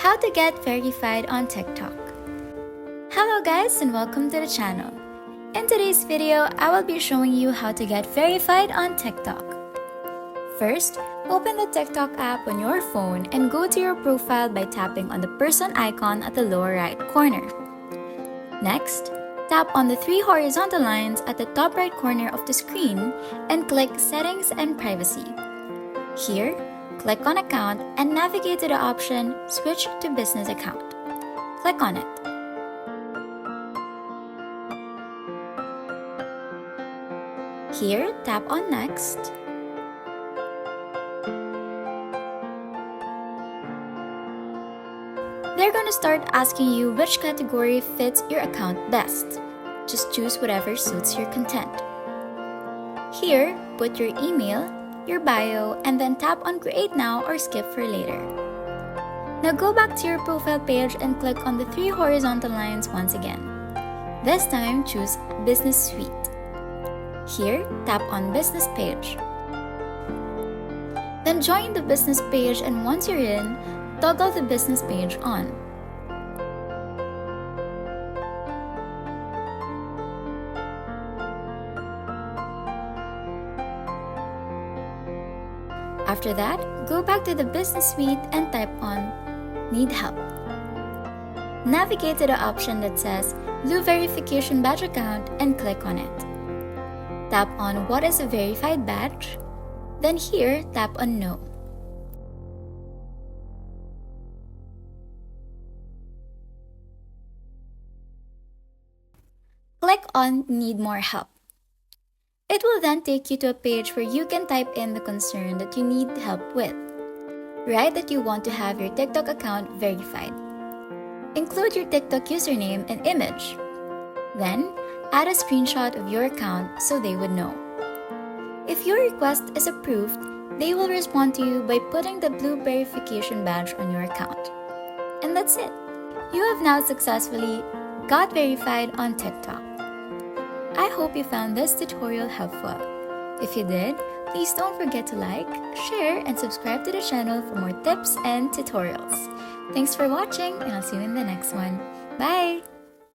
How to get verified on TikTok. Hello guys and welcome to the channel. In today's video, I will be showing you how to get verified on TikTok. First, open the TikTok app on your phone and go to your profile by tapping on the person icon at the lower right corner. Next, tap on the three horizontal lines at the top right corner of the screen and click Settings and Privacy. Here, click on Account and navigate to the option Switch to Business Account. Click on it. Here, tap on Next. They're going to start asking you which category fits your account best. Just choose whatever suits your content. Here, put your email, your bio, and then tap on Create Now or Skip for later. Now go back to your profile page and click on the three horizontal lines once again. This time, choose Business Suite. Here, tap on Business Page. Then join the business page, and once you're in, toggle the business page on. After that, go back to the business suite and type on Need Help. Navigate to the option that says Do Verification Badge Account and click on it. Tap on What is a verified badge? Then here, tap on No. Click on Need More Help. It will then take you to a page where you can type in the concern that you need help with. Write that you want to have your TikTok account verified. Include your TikTok username and image. Then, add a screenshot of your account so they would know. If your request is approved, they will respond to you by putting the blue verification badge on your account. And that's it. You have now successfully got verified on TikTok. I hope you found this tutorial helpful. If you did, please don't forget to like, share, and subscribe to the channel for more tips and tutorials. Thanks for watching, and I'll see you in the next one. Bye!